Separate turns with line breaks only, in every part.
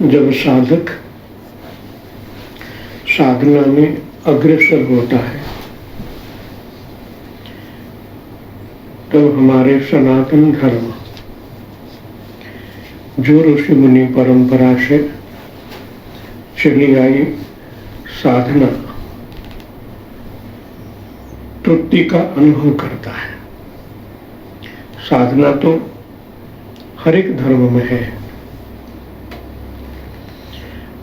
जब साधक साधना में अग्रसर होता है तब हमारे सनातन धर्म जो ऋषि मुनि परंपरा से चली आई साधना तृप्ति का अनुभव करता है। साधना तो हर एक धर्म में है,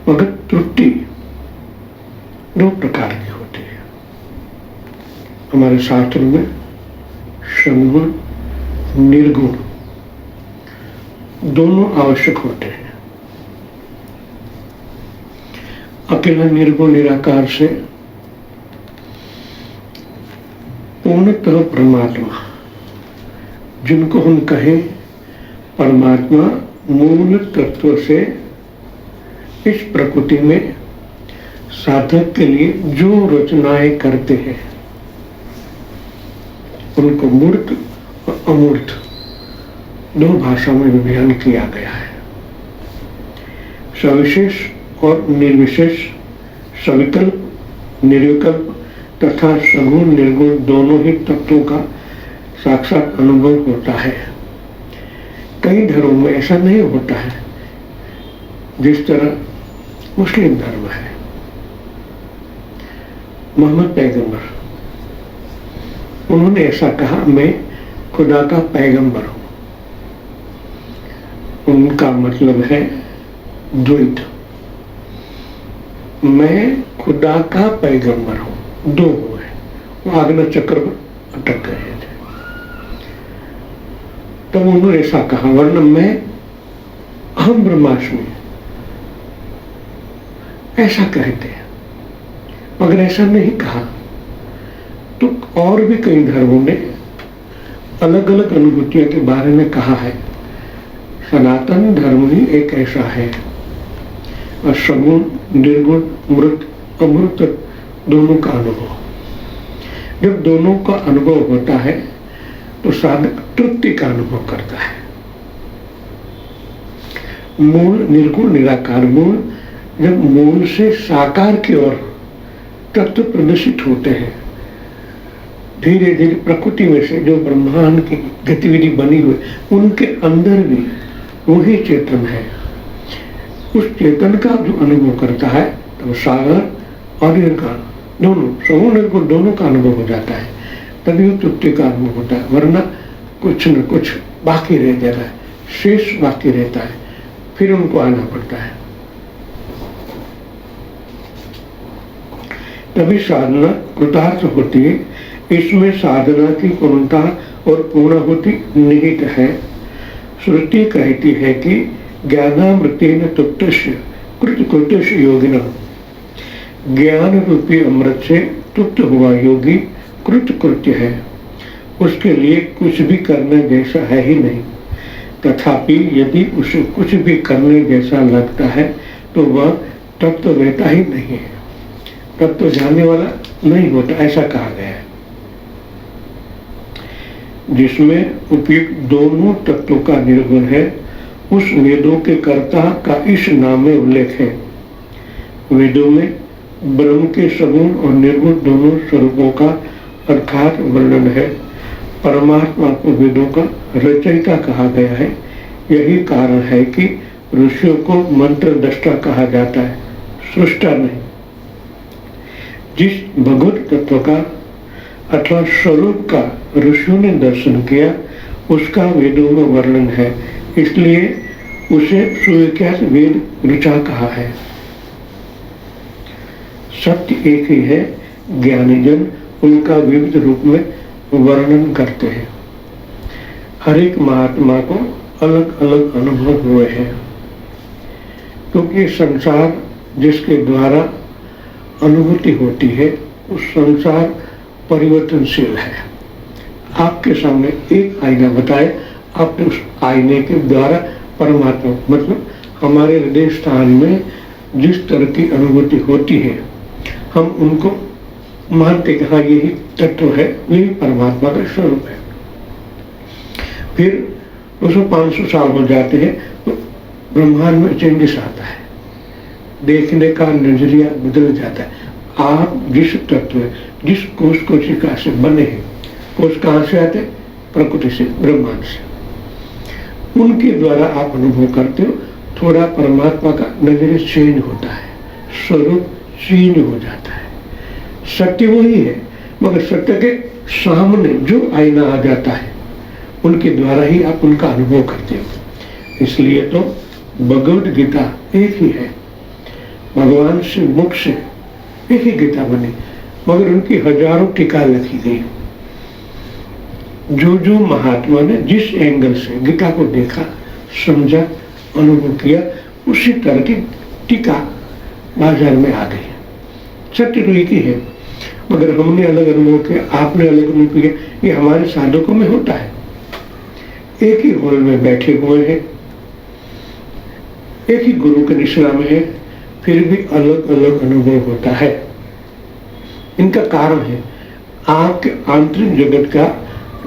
मगर तृप्ति दो प्रकार की होती है। हमारे शास्त्र में सगुण निर्गुण दोनों आवश्यक होते हैं। अकेला निर्गुण निराकार से पूर्णतः परमात्मा, जिनको हम कहें परमात्मा, मूल तत्व से इस प्रकृति में साधक के लिए जो रचनाएं करते हैं उनको मूर्त और अमूर्त दो भाषा में विभाजन किया गया है। सविशेष और निर्विशेष, सविकल्प निर्विकल्प तथा सगुण निर्गुण दोनों ही तत्वों का साक्षात अनुभव होता है। कई धर्मों में ऐसा नहीं होता है। जिस तरह मुस्लिम धर्म है, मोहम्मद पैगंबर, उन्होंने ऐसा कहा, मैं खुदा का पैगंबर हूं। उनका मतलब है द्वैत, मैं खुदा का पैगंबर हूं। दो हुए, वो आज्ञा चक्र पर अटक गए थे। तब उन्होंने ऐसा कहा, वरना मैं अहम ब्रह्मास्मि, ऐसा कहते हैं, मगर ऐसा नहीं कहा। तो और भी कई धर्मों ने अलग अलग अनुभूतियों के बारे में कहा है। सनातन धर्म ही एक ऐसा है, और सगुण निर्गुण मूर्त अमूर्त दोनों का अनुभव। जब दोनों का अनुभव होता है तो साधक तृप्ति का अनुभव करता है। मूल निर्गुण निराकार, मूल जब मूल से साकार की ओर तत्व प्रदर्शित होते हैं, धीरे धीरे प्रकृति में से जो ब्रह्मांड की गतिविधि बनी हुई, उनके अंदर भी वही चेतन है। उस चेतन का जो अनुभव करता है तो सागर और निर्गुण दोनों, सगुण निर्गुण दोनों का अनुभव हो जाता है। तभी वो तृप्ति का अनुभव होता है, वरना कुछ न कुछ बाकी रह जाता है, शेष बाकी रहता है, फिर उनको आना पड़ता है। तभी साधना कृतार्थ होती है। इसमें साधना की पूर्णता और पूर्णाहुति निहित है। श्रुति कहती है कि ज्ञानामृतेन तुप्तस्य कृतकृत्यस्य योगिनः, ज्ञान रूपी अमृत से तृप्त हुआ योगी कृतकृत्य है, उसके लिए कुछ भी करने जैसा है ही नहीं। तथापि यदि उसे कुछ भी करने जैसा लगता है तो वह तत्ववेता ही नहीं है, तत्व जानने वाला नहीं होता, ऐसा कहा गया है। जिसमें उपयुक्त दोनों तत्वों का निर्गुण है, उस वेदों के कर्ता का इस नाम में उल्लेख है। वेदों में ब्रह्म के सगुण और निर्गुण दोनों स्वरूपों का अर्थात वर्णन है। परमात्मा को वेदों का रचयिता कहा गया है। यही कारण है कि ऋषियों को मंत्र दृष्टा कहा जाता है, सृष्टा नहीं। जिस भगवत तत्व का अथवा स्वरूप का ऋषियों ने दर्शन किया, उसका वेदों में वर्णन है, इसलिए उसे सुविख्यात वेद ऋचा कहा है। सत्य एक ही है, ज्ञानीजन उनका विविध रूप में वर्णन करते हैं। हर एक महात्मा को अलग अलग अनुभव हुए हैं, क्योंकि संसार जिसके द्वारा अनुभूति होती है, उस संसार परिवर्तनशील है। आपके सामने एक आईना बताए, आपने उस आईने के द्वारा परमात्मा, मतलब हमारे हृदय स्थान में जिस तरह की अनुभूति होती है, हम उनको मानते कि हाँ यही तत्व है, यही परमात्मा का स्वरूप है। फिर 200-500 साल हो जाते हैं तो ब्रह्मांड में चेंजेस आता है। देखने का नजरिया बदल जाता है। आप जिस तत्व, जिस कोश कोशिका से बने हैं, कोश कहाँ से आते? प्रकृति से, ब्रह्मांड से। उनके द्वारा आप अनुभव करते हो। थोड़ा परमात्मा का नजरिया चेंज होता है, स्वरूप चेंज हो जाता है। सत्य वही है, मगर सत्य के सामने जो आईना आ जाता है, उनके द्वारा ही आप उनका अनुभव करते हो। इसलिए तो भगवद गीता एक ही है, भगवान से मुख से एक ही गीता बनी, मगर उनकी हजारों टीका लिखी गई। जो जो महात्मा ने जिस एंगल से गीता को देखा, समझा, अनुभव किया, उसी तरह की टीका बाजार में आ गई। सत्य तो एक ही है, मगर हमने अलग अनुभव किया, आपने अलग अनुभव किया। ये हमारे साधकों में होता है। एक ही हॉल में बैठे हुए हैं, एक ही गुरु के निश्रा में है, फिर भी अलग अलग अनुभव होता है। इनका कारण है आपके आंतरिक जगत का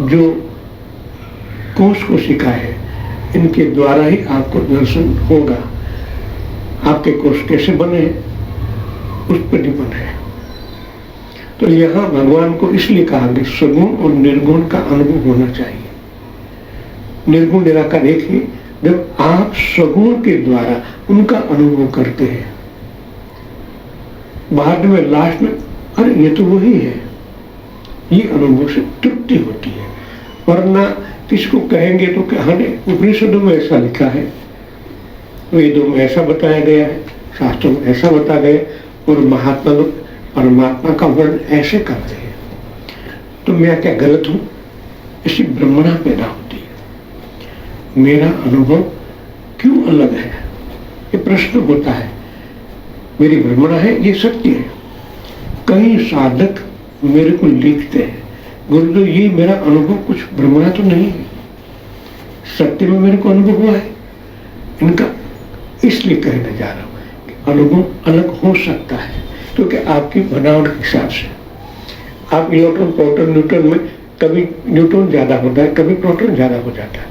जो कोश कोशिका है, इनके द्वारा ही आपको दर्शन होगा। आपके कोश कैसे बने हैं, उस पर डिपेंड है। तो यहाँ भगवान को इसलिए कहा कि सगुण और निर्गुण का अनुभव होना चाहिए। निर्गुण निराकार एक ही। जब आप सगुण के द्वारा उनका अनुभव करते हैं, बाद में लास्ट में अरे ये तो वही है, ये अनुभव से तृप्ति होती है। वरना किसको कहेंगे तो कहने उपनिषदों में ऐसा लिखा है, वेदों में ऐसा बताया गया है, शास्त्रों में ऐसा बताया गया, और महात्मा लोग परमात्मा का वर्णन ऐसे करते हैं। तो मैं क्या गलत हूं? ऐसी ब्रह्मणा पैदा होती है। मेरा अनुभव क्यों अलग है, ये प्रश्न होता है। मेरी ब्रह्मणा है, ये सत्य है। कई साधक मेरे को लिखते हैं, गुरुदेव ये मेरा अनुभव कुछ ब्रह्मणा तो नहीं है, सत्य में मेरे को अनुभव हुआ है। इनका इसलिए कहने जा रहा हूं कि अनुभव अलग हो सकता है, क्योंकि आपकी बनावट के हिसाब से। आप इलेक्ट्रॉन, प्रोटॉन, न्यूट्रॉन में कभी न्यूट्रॉन ज्यादा होता है, कभी प्रोटॉन ज्यादा हो जाता है,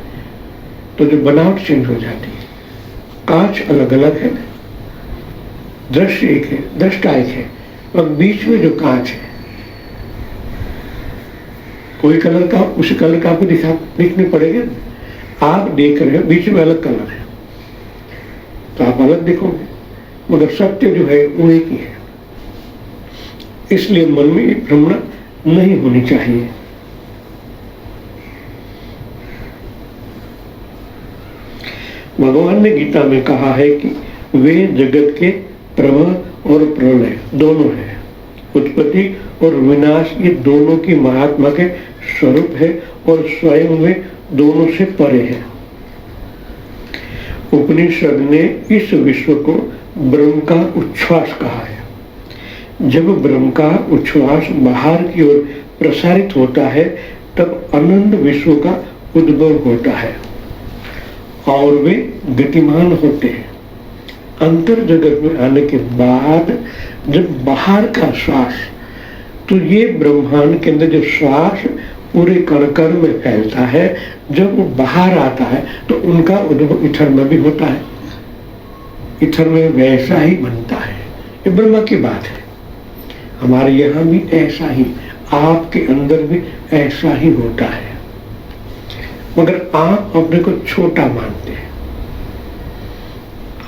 तो जो बनावट चेंज हो जाती है। कांच अलग अलग है, दृश्य एक है, दृष्टा एक है, और बीच में जो कांच है कोई कलर का, उसी कलर का आपको दिखने पड़ेगा। आप देख रहे हो बीच में अलग कलर है, तो आप अलग देखोगे, मगर सत्य जो है वो एक ही है। इसलिए मन में एक भ्रमण नहीं होनी चाहिए। भगवान ने गीता में कहा है कि वे जगत के प्रवाह और प्रलय दोनों है, उत्पत्ति और विनाश ये दोनों की महात्मा के स्वरूप है, और स्वयं में दोनों से परे है। उपनिषद ने इस विश्व को ब्रह्म का उच्छ्वास कहा है। जब ब्रह्म का उच्छ्वास बाहर की ओर प्रसारित होता है, तब अनंत विश्व का उद्भव होता है और वे गतिमान होते हैं। अंतर जगत में आने के बाद जब बाहर का श्वास, तो ये ब्रह्मांड के अंदर जो श्वास पूरे कण कण में फैलता है, जब वो बाहर आता है तो उनका उद्भव इथर में भी होता है। इथर में वैसा ही बनता है। ये ब्रह्मा की बात है। हमारे यहाँ भी ऐसा ही, आपके अंदर भी ऐसा ही होता है, मगर आप अपने को छोटा मानते हैं।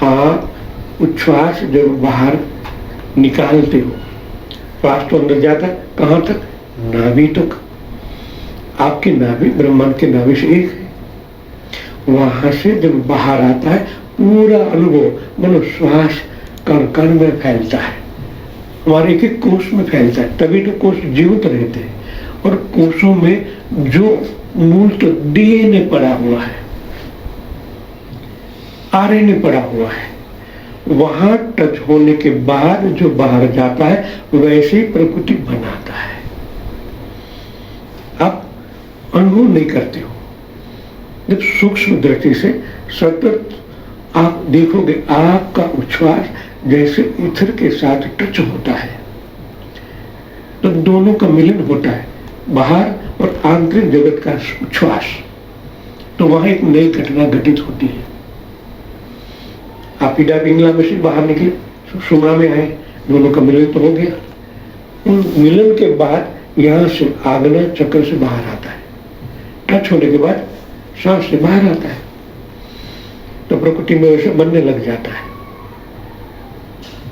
आप उच्छ्वास जब बाहर निकालते हो, श्वास तो अंदर जाता है, कहाँ तक? नाभि तक। आपकी नाभि ब्रह्मांड के नाभि से एक है। वहां से जब बाहर आता है, पूरा अनुभव मनो श्वास कण कण में फैलता है, हमारे एक एक कोष में फैलता है। तभी तो कोष जीवित रहते हैं। और कोषों में जो मूल तो डीएनए पड़ा हुआ है, आरएनए पड़ा हुआ है, वहां टच होने के बाद जो बाहर जाता है वैसे ही प्रकृति बनाता है। आप अनुभव नहीं करते हो। जब सूक्ष्म दृष्टि से सतत आप देखोगे, आपका उच्छ्वास जैसे ईथर के साथ टच होता है, तो दोनों का मिलन होता है, बाहर और आंतरिक जगत का उच्छ्वास। तो वहां एक नई घटना घटित होती है। आप पिंगला में से बाहर निकले, सुमा में आए, दोनों का मिलन तो हो गया। उन मिलन के बाद यहाँ से आगना चक्र से बाहर आता है, टच होने के बाद सांस से बाहर आता है, तो प्रकृति में वैसे बनने लग जाता है।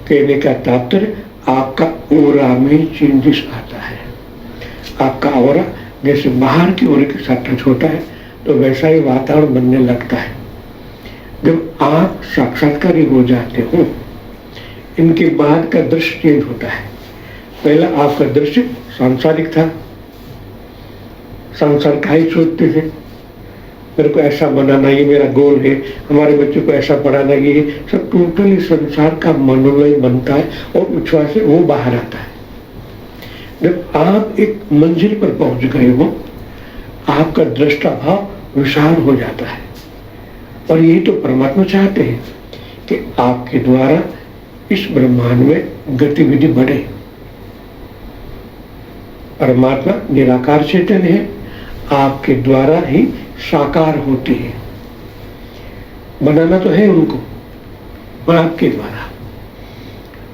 कहने का तात्पर्य आपका ओरा में चेंजेस आता है। आपका ओरा जैसे बाहर की ओर के साथ टच होता है तो वैसा ही वातावरण बनने लगता है। जब आप साक्षात्कारी हो जाते हो, इनके बाद का दृश्य चेंज होता है। पहला आपका दृश्य सांसारिक था, संसार का ही सोचते थे, मेरे को ऐसा बनाना, ये मेरा गोल है, हमारे बच्चों को ऐसा पढ़ाना, ये सब टोटली संसार का मनोलय बनता है और उच्छ्वास से वो बाहर आता है। जब आप एक मंजिल पर पहुंच गए हो, आपका दृष्टा भाव विशाल हो जाता है। और यही तो परमात्मा चाहते हैं कि आपके द्वारा इस ब्रह्मांड में गतिविधि बढ़े। परमात्मा निराकार चेतन है, आपके द्वारा ही साकार होते हैं। बनाना तो है उनको, पर आपके द्वारा।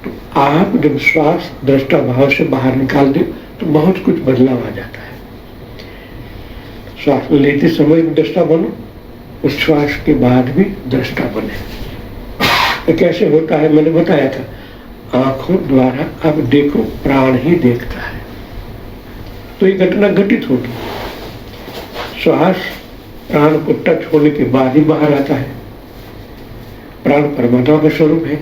तो आप जब श्वास दृष्टा भाव से बाहर निकाल दे तो बहुत कुछ बदलाव आ जाता है। श्वास लेते समय दृष्टा बनो, उस श्वास के बाद भी दृष्टा बने। तो कैसे होता है, मैंने बताया था, आंखों द्वारा अब देखो, प्राण ही देखता है, तो ये घटना घटित होगी। श्वास प्राण को टच होने के बाद ही बाहर आता है। प्राण परमात्मा का स्वरूप है,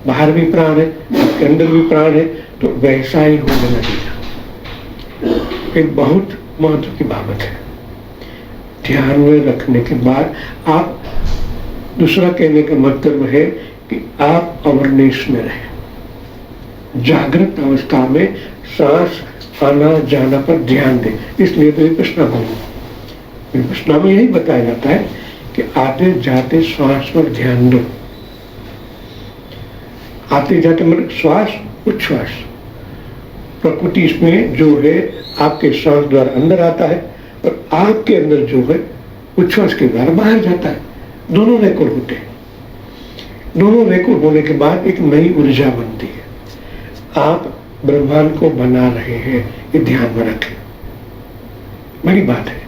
बाहर भी प्राण है, आपके अंदर भी प्राण है, तो वैसा ही होने लगेगा। एक बहुत महत्व की बात है। ध्यान में रखने के बाद आप, दूसरा कहने का मतलब है कि आप अवेयरनेस में रहे, जागृत अवस्था में सांस आना जाना पर ध्यान दें। इसलिए तो विपश्यना बोलूं, विपश्यना में यही बताया जाता है कि आते जाते श्वास पर ध्यान दो। आते जाते मतलब श्वास उच्छ्वास, प्रकृति इसमें जो है आपके श्वास द्वारा अंदर आता है और आपके अंदर जो है उच्छ्वास के द्वारा बाहर जाता है। दोनों रेकॉर्ड होते हैं। दोनों रेकॉर्ड होने के बाद एक नई ऊर्जा बनती है। आप ब्रह्मांड को बना रहे हैं, ये ध्यान में रखें, बड़ी बात है।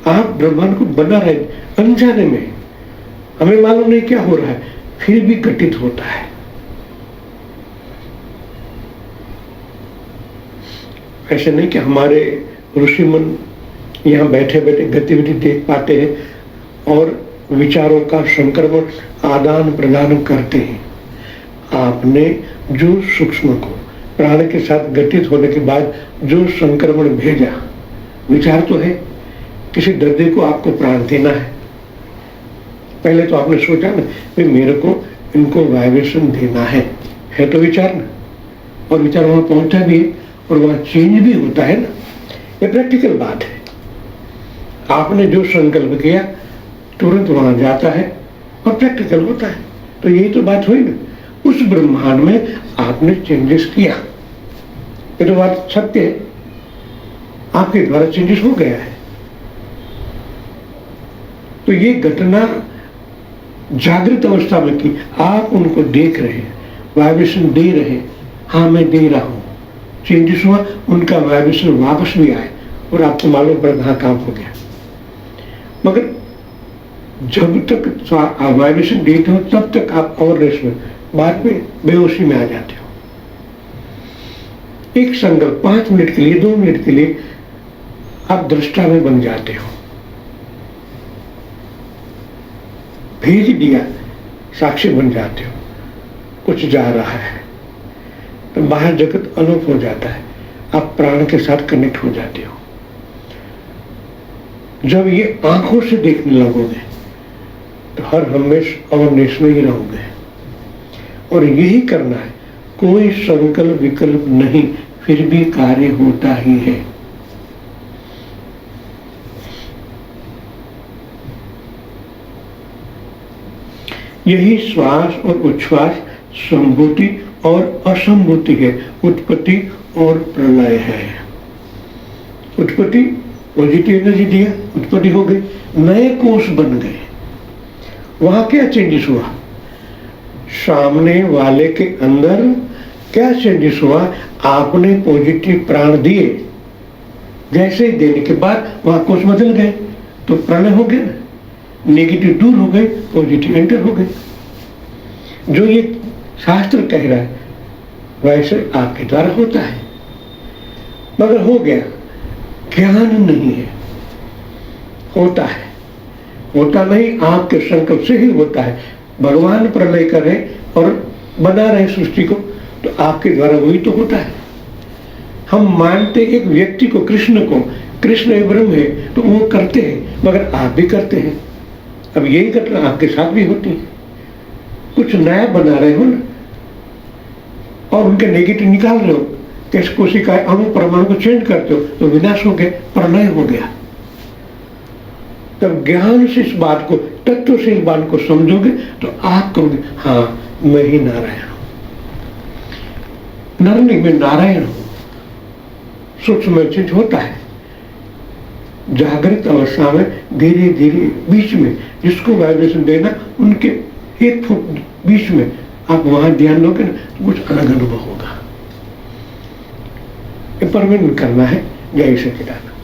आप ब्रह्मांड को बना रहे अनजाने में, हमें मालूम नहीं क्या हो रहा है, फिर भी घटित होता है। ऐसे नहीं कि हमारे ऋषि मुनि यहाँ बैठे बैठे गतिविधि देख पाते हैं और विचारों का संक्रमण आदान प्रदान करते हैं। आपने जो सूक्ष्म को प्राण के साथ घटित होने के बाद जो संक्रमण भेजा, विचार तो है, किसी दर्दी को आपको प्राण देना है, पहले तो आपने सोचा ना कि मेरे को इनको वाइब्रेशन देना है तो विचार ना, और विचार वहां पहुंचा भी और वहां चेंज भी होता है ना, ये प्रैक्टिकल बात है। आपने जो संकल्प किया तुरंत वहां जाता है और प्रैक्टिकल होता है। तो यही तो बात हुई ना, उस ब्रह्मांड में आपने चेंजेस किया, ये तो बात सत्य है, आपके द्वारा चेंजेस हो गया है। तो ये घटना जागृत अवस्था में की, आप उनको देख रहे हैं, वाइब्रेशन दे रहे हैं, हाँ मैं दे रहा हूं, चेंजेस हुआ, उनका वाइब्रेशन वापस भी आए और आपको मालूम पड़ा हाँ काम हो गया। मगर जब तक वाइब्रेशन देते हो तब तक आप अवेयरनेस में, बाद में बेहोशी में आ जाते हो। एक संकल्प 5 मिनट के लिए, 2 मिनट के लिए आप दृष्टा में बन जाते हो, भेज दिया, साक्षी बन जाते हो, कुछ जा रहा है तो बाहर जगत अनूप हो जाता है, आप प्राण के साथ कनेक्ट हो जाते हो। जब ये आंखों से देखने लगोगे तो हर हमेशा अवेयरनेस में ही रहोगे, और यही करना है, कोई संकल्प विकल्प नहीं, फिर भी कार्य होता ही है। यही श्वास और उच्छ्वास संभूति और असंभूति है, उत्पत्ति और प्रलय है। उत्पत्ति पॉजिटिव एनर्जी दिया, उत्पत्ति हो गई, नए कोष बन गए, वहां क्या चेंजेस हुआ, सामने वाले के अंदर क्या चेंजेस हुआ, आपने पॉजिटिव प्राण दिए, जैसे ही देने के बाद वहां कोष बदल गए तो प्रणय हो गया ना, नेगेटिव दूर हो गए, पॉजिटिव एंटर हो गए। जो ये शास्त्र कह रहा है वैसे आपके द्वारा होता है, मगर हो गया, ज्ञान नहीं है, होता है, होता नहीं, आपके संकल्प से ही होता है। भगवान प्रलय करें और बना रहे सृष्टि को तो आपके द्वारा वही तो होता है। हम मानते एक व्यक्ति को, कृष्ण को, कृष्ण एक ब्रह्म है तो वो करते हैं, मगर आप भी करते हैं। अब यही घटना आपके साथ भी होती है, कुछ नया बना रहे हो ना और उनके नेगेटिव निकाल रहे हो, कैसे कोशिका अणु परमाणु को चेंज करते हो तो विनाश हो गया, प्रलय हो गया। तब ज्ञान से इस बात को, तत्व से इस बात को समझोगे तो आप कहोगे हाँ मैं ही नारायण हूं, नर नहीं मैं नारायण हूं। सूक्ष्म चीज होता है, जागृत अवस्था में धीरे धीरे बीच में जिसको वाइब्रेशन देना उनके 1 फुट बीच में आप वहां ध्यान दोगे ना तो कुछ अलग अनुभव होगा। परमानेंट करना है। जय सच्चिदानंद।